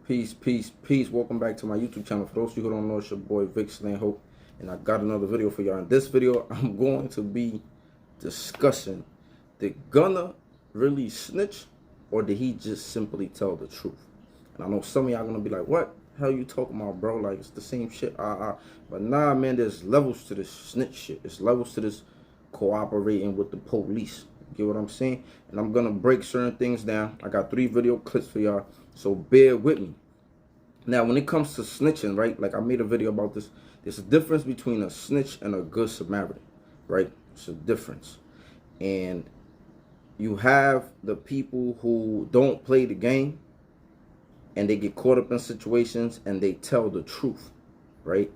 Peace, peace, peace. Welcome back to my YouTube channel. For those of you who don't know, it's your boy Vic Slaying Hope, and I got another video for y'all. In this video, I'm going to be discussing, did Gunna really snitch, or did he just simply tell the truth? And I know some of y'all gonna be like, what the hell you talking about, bro? Like, it's the same shit. But nah, man, there's levels to this snitch shit. There's levels to this cooperating with the police. You get what I'm saying? And I'm gonna break certain things down. I got 3 video clips for y'all, so bear with me. Now, when it comes to snitching, right, like I made a video about this, there's a difference between a snitch and a good Samaritan, right? It's a difference. And you have the people who don't play the game and they get caught up in situations and they tell the truth, right?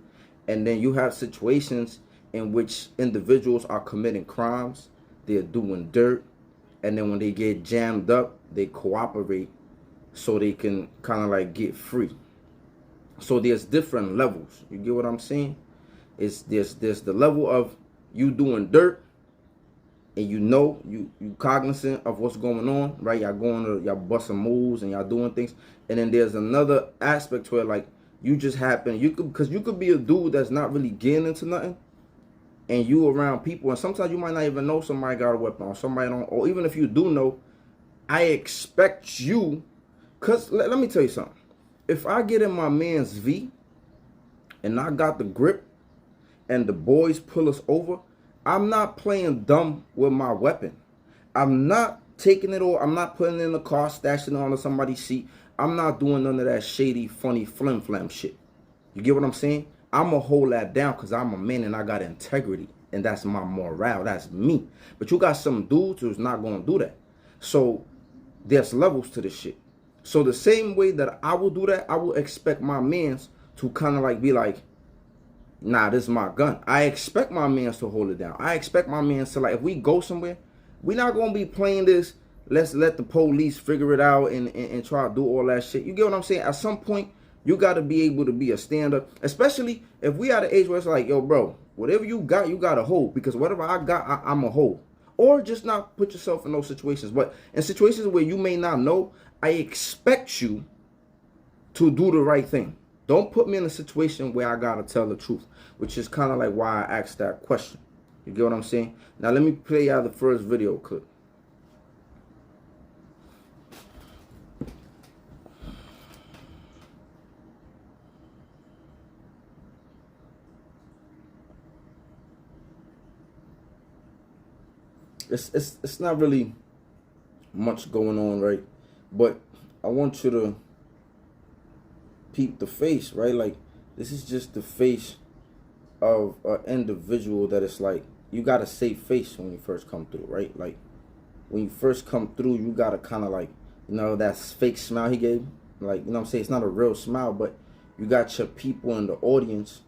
And then you have situations in which individuals are committing crimes, they're doing dirt, and then when they get jammed up, they cooperate so they can kind of like get free. So there's different levels. You get what I'm saying? There's the level of you doing dirt and you cognizant of what's going on, right? Y'all busting moves and y'all doing things. And then there's another aspect to it, like you could be a dude that's not really getting into nothing, and you around people, and sometimes you might not even know somebody got a weapon, or somebody don't, or even if you do know, I expect you, cause let me tell you something. If I get in my man's V and I got the grip and the boys pull us over, I'm not playing dumb with my weapon. I'm not taking it all. I'm not putting it in the car, stashing it onto somebody's seat. I'm not doing none of that shady, funny, flim-flam shit. You get what I'm saying? I'm going to hold that down because I'm a man and I got integrity. And that's my morale. That's me. But you got some dudes who's not going to do that. So there's levels to this shit. So the same way that I will do that, I will expect my mans to kind of like be like, nah, this is my gun. I expect my mans to hold it down. I expect my mans to, like, if we go somewhere, we're not going to be playing this, let's let the police figure it out and try to do all that shit. You get what I'm saying? At some point, you got to be able to be a stand-up, especially if we at an age where it's like, yo, bro, whatever you got to hold, because whatever I got, I'm a hold. Or just not put yourself in those situations. But in situations where you may not know, I expect you to do the right thing. Don't put me in a situation where I gotta tell the truth, which is kind of like why I asked that question. You get what I'm saying? Now let me play out the first video clip. It's not really much going on, right? But I want you to peep the face, right? Like, this is just the face of an individual that it's like, you got to save face when you first come through, right? Like, when you first come through, you got to kind of like, you know, that fake smile he gave. Like, you know what I'm saying? It's not a real smile, but you got your people in the audience,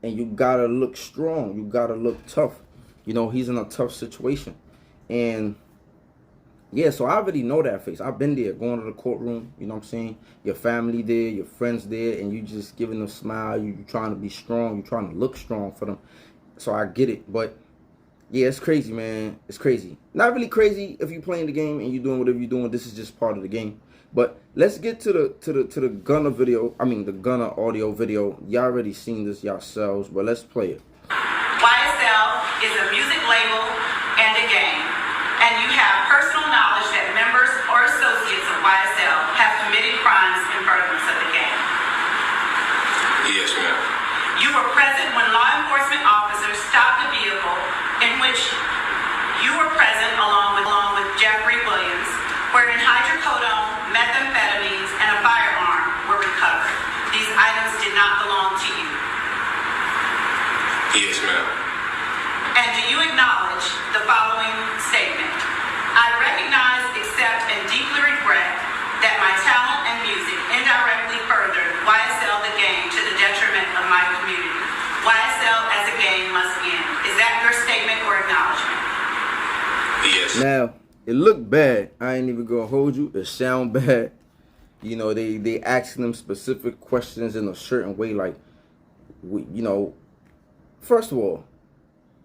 and you got to look strong. You got to look tough. You know, he's in a tough situation. And yeah, so I already know that face. I've been there, going to the courtroom, you know what I'm saying? Your family there, your friends there, and you just giving them a smile. You trying to be strong. You trying to look strong for them. So I get it. But yeah, it's crazy, man. It's crazy. Not really crazy if you're playing the game and you're doing whatever you're doing. This is just part of the game. But let's get to the Gunna video. I mean, the Gunna audio video. Y'all already seen this yourselves, but let's play it. YSL is a music label and a game. And you have personal knowledge that members or associates of YSL have committed crimes in furtherance of the game. Yes, ma'am. You were present when law enforcement officers stopped the vehicle in which you were present along with Jeffrey Williams, wherein hydrocodone, methamphetamines, and a firearm were recovered. These items did not belong to you. Yes, ma'am. And do you acknowledge the following statement? I recognize, accept, and deeply regret that my talent and music indirectly furthered YSL the game to the detriment of my community. YSL as a game must end. Is that your statement or acknowledgement? Yes. Now, it looked bad. I ain't even gonna hold you. It sound bad. You know, they asking them specific questions in a certain way, like, you know, first of all,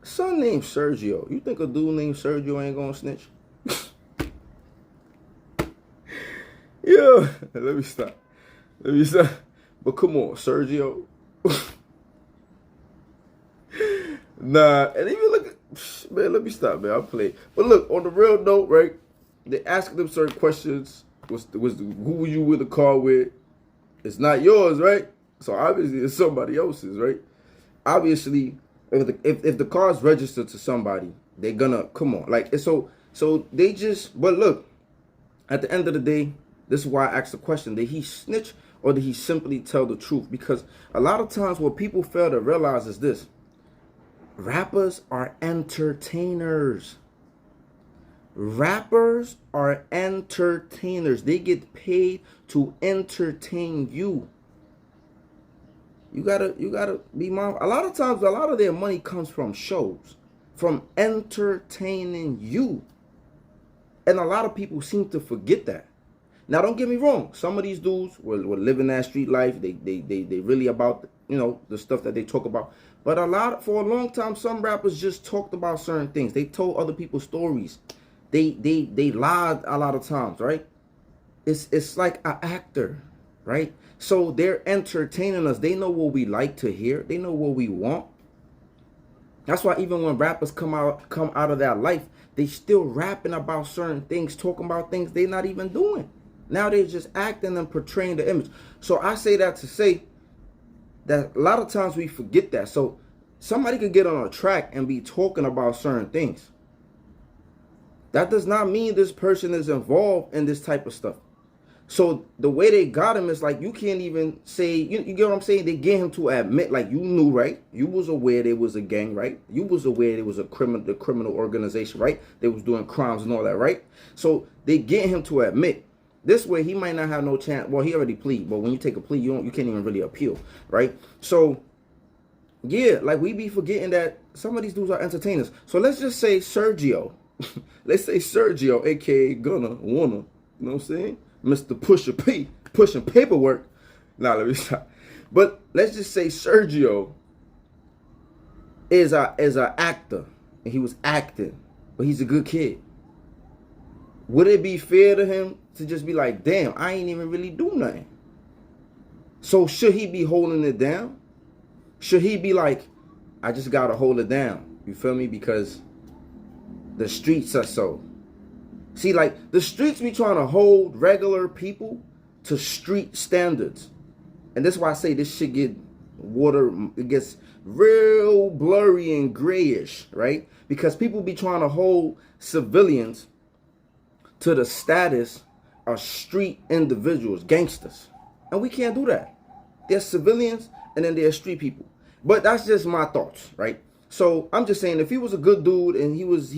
son named Sergio. You think a dude named Sergio ain't gonna snitch? Yo, let me stop. Let me say, but come on, Sergio. Nah, and even look, man, let me stop, man. I'll play. But look, on the real note, right? They asking them certain questions. Who were you with the car with? It's not yours, right? So obviously it's somebody else's, right? Obviously, if the car's registered to somebody, they're gonna come on. Like so they just. But look, at the end of the day, this is why I asked the question: did he snitch or did he simply tell the truth? Because a lot of times what people fail to realize is this: rappers are entertainers. Rappers are entertainers. They get paid to entertain you. You gotta be mindful. A lot of times, a lot of their money comes from shows, from entertaining you. And a lot of people seem to forget that. Now, don't get me wrong. Some of these dudes were living that street life. They really about, the stuff that they talk about. But for a long time, some rappers just talked about certain things. They told other people stories. They lied a lot of times, right? It's like an actor, right? So they're entertaining us. They know what we like to hear. They know what we want. That's why even when rappers come out of that life, they still rapping about certain things, talking about things they're not even doing. Now they're just acting and portraying the image. So I say that to say that a lot of times we forget that. So somebody could get on a track and be talking about certain things. That does not mean this person is involved in this type of stuff. So the way they got him is like, you can't even say, you get what I'm saying? They get him to admit, like, you knew, right? You was aware there was a gang, right? You was aware there was the criminal organization, right? They was doing crimes and all that, right? So they get him to admit. This way he might not have no chance. Well, he already plead, but when you take a plea, you can't even really appeal, right? So yeah, like we be forgetting that some of these dudes are entertainers. So let's just say Sergio. Let's say Sergio, aka Gunna, Warner, you know what I'm saying? Mr. Pusha P, pushing paperwork. Nah, let me stop. But let's just say Sergio is a actor, and he was acting, but he's a good kid. Would it be fair to him to just be like, damn, I ain't even really do nothing? So should he be holding it down? Should he be like, I just gotta hold it down? You feel me? Because the streets are so. See, like, the streets be trying to hold regular people to street standards. And that's why I say this shit it gets real blurry and grayish, right? Because people be trying to hold civilians to the status of street individuals, gangsters. And we can't do that. There's civilians and then there's street people. But that's just my thoughts, right? So I'm just saying, if he was a good dude and he was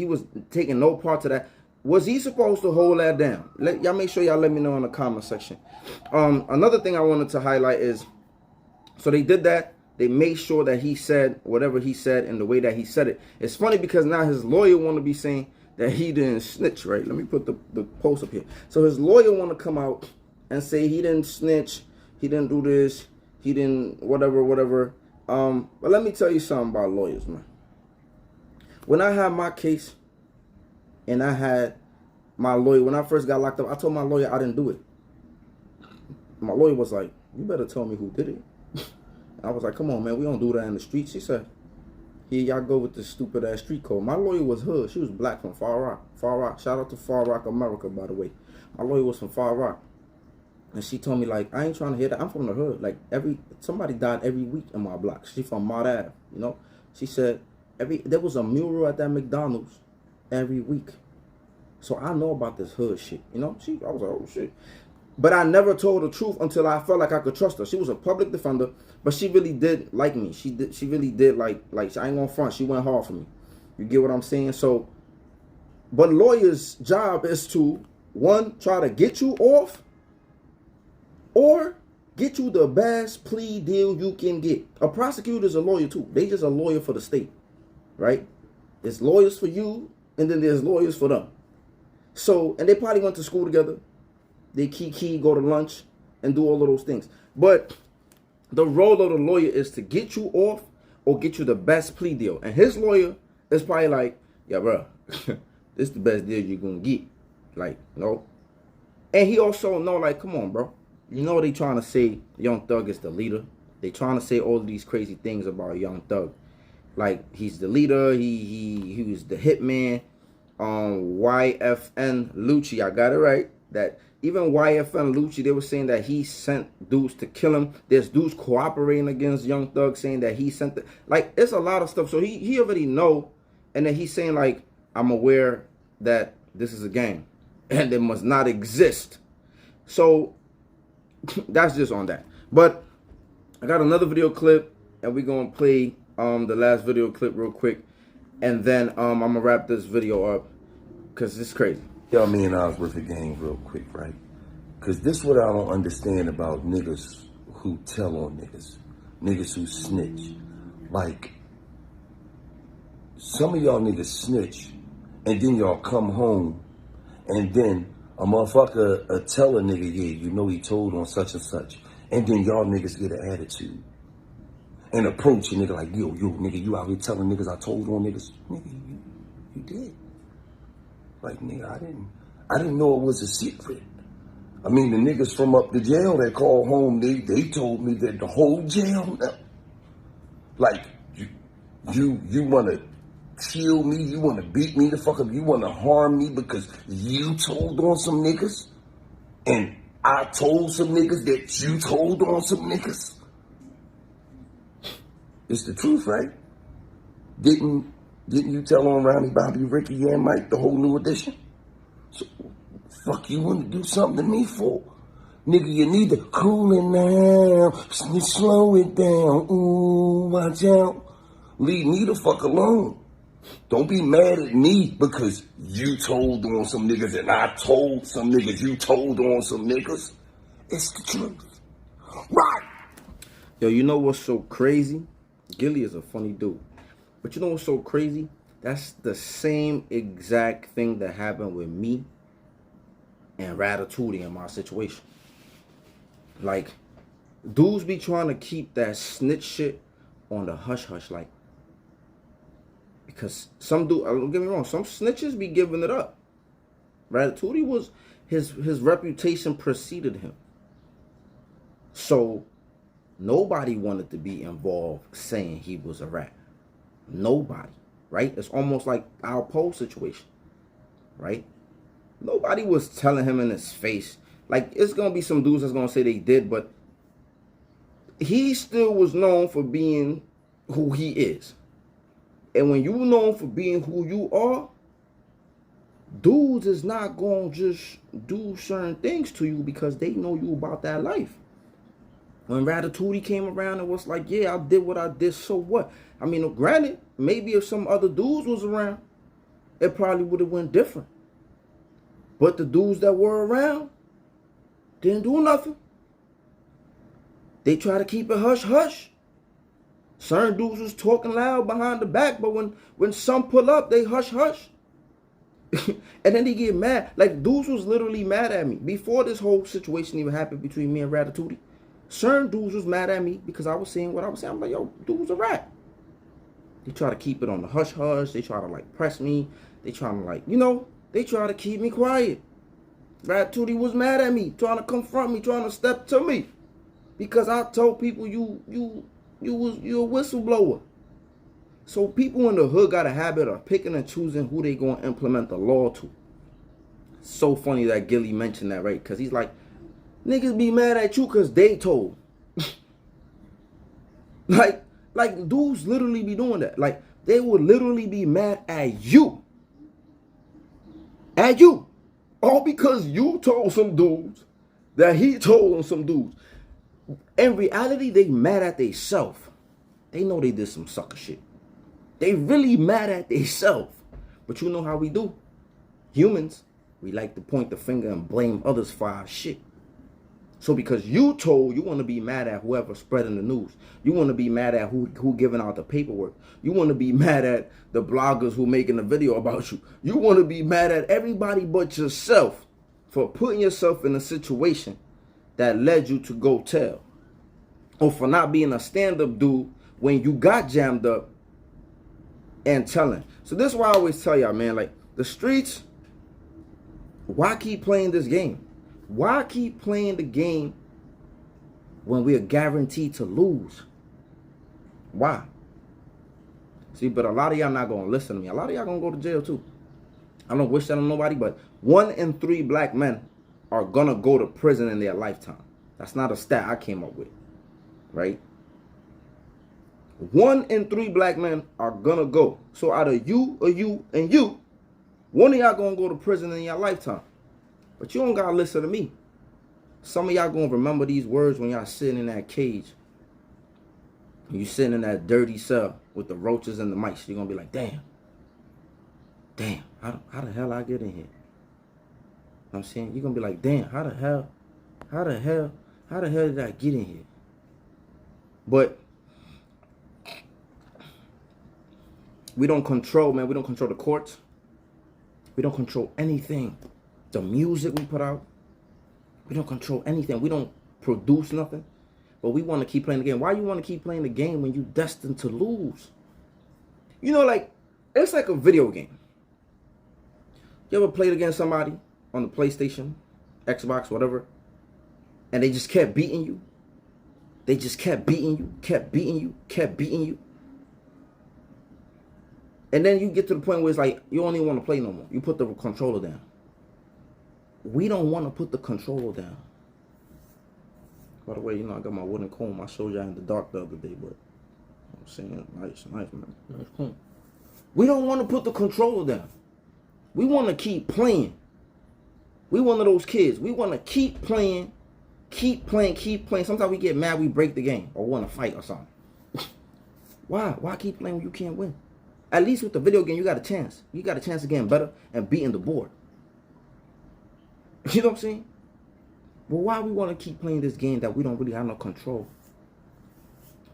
taking no part to that, was he supposed to hold that down? Y'all make sure y'all let me know in the comment section. Another thing I wanted to highlight is, so they did that. They made sure that he said whatever he said in the way that he said it. It's funny because now his lawyer want to be saying that he didn't snitch, right? Let me put the post up here. So his lawyer want to come out and say he didn't snitch, he didn't do this, he didn't whatever. But let me tell you something about lawyers, man. When I had my case and I had my lawyer, when I first got locked up, I told my lawyer I didn't do it. My lawyer was like, you better tell me who did it. I was like, come on, man, we don't do that in the streets. She said, here y'all go with this stupid ass street code. My lawyer was hood. She was black from Far Rock. Far Rock. Shout out to Far Rock, America, by the way. My lawyer was from Far Rock. And she told me, like, I ain't trying to hear that. I'm from the hood. Like, somebody died every week in my block. She from Mount Ave, you know? She said, there was a mural at that McDonald's every week. So I know about this hood shit, you know? I was like, oh, shit. But I never told the truth until I felt like I could trust her. She was a public defender, but she really did like me. She really did like I ain't gonna front. She went hard for me. You get what I'm saying? So, but lawyer's job is to, one, try to get you off, or get you the best plea deal you can get. A prosecutor is a lawyer too. They just a lawyer for the state, right? There's lawyers for you, and then there's lawyers for them. So, and they probably went to school together. They kiki, go to lunch, and do all of those things. But the role of the lawyer is to get you off or get you the best plea deal. And his lawyer is probably like, yeah, bro, this is the best deal you're going to get. Like, you know. And he also know, like, come on, bro. You know they trying to say Young Thug is the leader. They trying to say all of these crazy things about Young Thug. Like, he's the leader, he was the hitman. YFN Lucci, I got it right. That even YFN Lucci, they were saying that he sent dudes to kill him. There's dudes cooperating against Young Thug saying that he sent the, like, it's a lot of stuff. So he already know, and then he's saying like, I'm aware that this is a game and it must not exist. So that's just on that. But I got another video clip, and we're gonna play the last video clip real quick, and then I'm gonna wrap this video up because it's crazy. Tell me and I was worth a game real quick, right? Because this is what I don't understand about niggas who tell on niggas. Niggas who snitch. Like, some of y'all niggas snitch, and then y'all come home, and then a motherfucker tell a nigga, yeah, you know he told on such and such. And then y'all niggas get an attitude. And approach a nigga like, yo, nigga, you out here telling niggas I told on niggas. Nigga, you did. Like, nigga, I didn't know it was a secret. I mean, the niggas from up the jail that called home, they told me that the whole jail, like, you want to kill me, you want to beat me the fuck up, you want to harm me because you told on some niggas, and I told some niggas that you told on some niggas. It's the truth, right? Didn't you tell on Ronnie, Bobby, Ricky, and Mike, the whole new edition? So, fuck you want to do something to me for? Nigga, you need to cool it down, slow it down, ooh, watch out. Leave me the fuck alone. Don't be mad at me because you told on some niggas and I told some niggas you told on some niggas. It's the truth. Right. Yo, you know what's so crazy? Gilly is a funny dude. But you know what's so crazy? That's the same exact thing that happened with me and Ratatouille in my situation. Like, dudes be trying to keep that snitch shit on the hush-hush, like, because some dude, don't get me wrong, some snitches be giving it up. Ratatouille was, his reputation preceded him. So, nobody wanted to be involved saying he was a rat. Nobody, right? It's almost like our Poe situation, right? Nobody was telling him in his face. Like, it's going to be some dudes that's going to say they did, but he still was known for being who he is. And when you're known for being who you are, dudes is not going to just do certain things to you because they know you about that life. When Ratatouille came around, it was like, yeah, I did what I did, so what? I mean, granted, maybe if some other dudes was around, it probably would have went different. But the dudes that were around didn't do nothing. They try to keep it hush-hush. Certain dudes was talking loud behind the back, but when some pull up, they hush-hush. And then they get mad. Like, dudes was literally mad at me. Before this whole situation even happened between me and Ratatouille, certain dudes was mad at me because I was saying what I was saying. I'm like, yo, dude's a rat. They try to keep it on the hush-hush. They try to, like, press me. They try to, like, you know, they try to keep me quiet. Ratatouille was mad at me, trying to confront me, trying to step to me. Because I told people you a whistleblower. So people in the hood got a habit of picking and choosing who they going to implement the law to. So funny that Gilly mentioned that, right? Because he's like, niggas be mad at you because they told. like dudes literally be doing that. Like, they would literally be mad at you. At you. All because you told some dudes that he told on some dudes. In reality, they mad at theyself. They know they did some sucker shit. They really mad at theyself. But you know how we do. Humans, we like to point the finger and blame others for our shit. So because you told, you want to be mad at whoever spreading the news. You want to be mad at who giving out the paperwork. You want to be mad at the bloggers who making a video about you. You want to be mad at everybody but yourself for putting yourself in a situation that led you to go tell. Or for not being a stand-up dude when you got jammed up and telling. So this is why I always tell y'all, man, like, the streets, why keep playing this game? Why keep playing the game when we are guaranteed to lose? Why? See, but a lot of y'all not going to listen to me. A lot of y'all going to go to jail too. I don't wish that on nobody, but 1 in 3 black men are going to go to prison in their lifetime. That's not a stat I came up with, right? 1 in 3 black men are going to go. So out of you, or you, and you, one of y'all going to go to prison in your lifetime. But you don't got to listen to me. Some of y'all going to remember these words when y'all sitting in that cage. You sitting in that dirty cell with the roaches and the mice. You're going to be like, damn, how the hell I get in here? You know what I'm saying? You're going to be like, damn, how the hell did I get in here? But we don't control, man. We don't control the courts. We don't control anything. The music we put out. We don't control anything. We don't produce nothing. But we want to keep playing the game. Why you want to keep playing the game when you destined to lose? You know, like, it's like a video game. You ever played against somebody on the PlayStation, Xbox, whatever, and they just kept beating you? They just kept beating you, kept beating you, kept beating you. And then you get to the point where it's like, you don't even want to play no more. You put the controller down. We don't want to put the controller down. By the way, you know, I got my wooden comb. I showed y'all in the dark the other day, but I'm saying, nice, man. Nice comb. We don't want to put the controller down. We want to keep playing. We one of those kids. We want to keep playing, keep playing. Sometimes we get mad, we break the game or want to fight or something. Why? Why keep playing when you can't win? At least with the video game, you got a chance. You got a chance of getting better and beating the board. You know what I'm saying? But why we want to keep playing this game that we don't really have no control?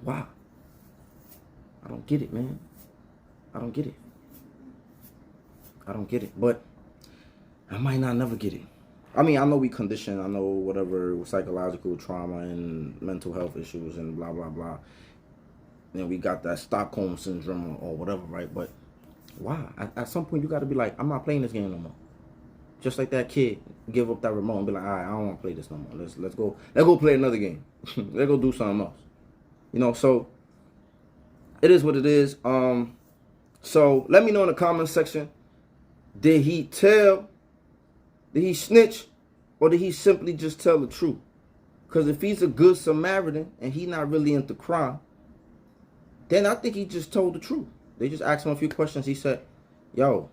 Why? I don't get it, man. I don't get it. I don't get it. But I might not never get it. I mean, I know we conditioned. I know whatever psychological trauma and mental health issues and blah, blah, blah. And we got that Stockholm syndrome or whatever, right? But why? At some point, you got to be like, I'm not playing this game no more. Just like that kid, give up that remote and be like, all right, I don't want to play this no more. Let's go play another game. Let's go do something else. You know, so it is what it is. So let me know in the comment section, did he snitch, or did he simply just tell the truth? Because if he's a good Samaritan and he not really into crime, then I think he just told the truth. They just asked him a few questions. He said, yo,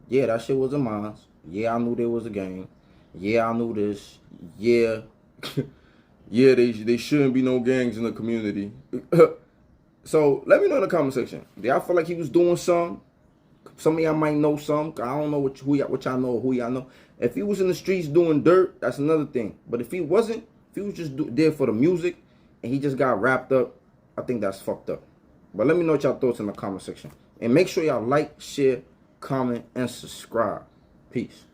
yeah, that shit was a mine. Yeah, I knew there was a gang. Yeah, I knew this. Yeah. Yeah, they shouldn't be no gangs in the community. So let me know in the comment section. Do y'all feel like he was doing something? Some of y'all might know some. I don't know what y'all know or who y'all know. If he was in the streets doing dirt, that's another thing. But if he wasn't, if he was just there for the music and he just got wrapped up, I think that's fucked up. But let me know what y'all thoughts in the comment section. And make sure y'all like, share, comment, and subscribe. Peace.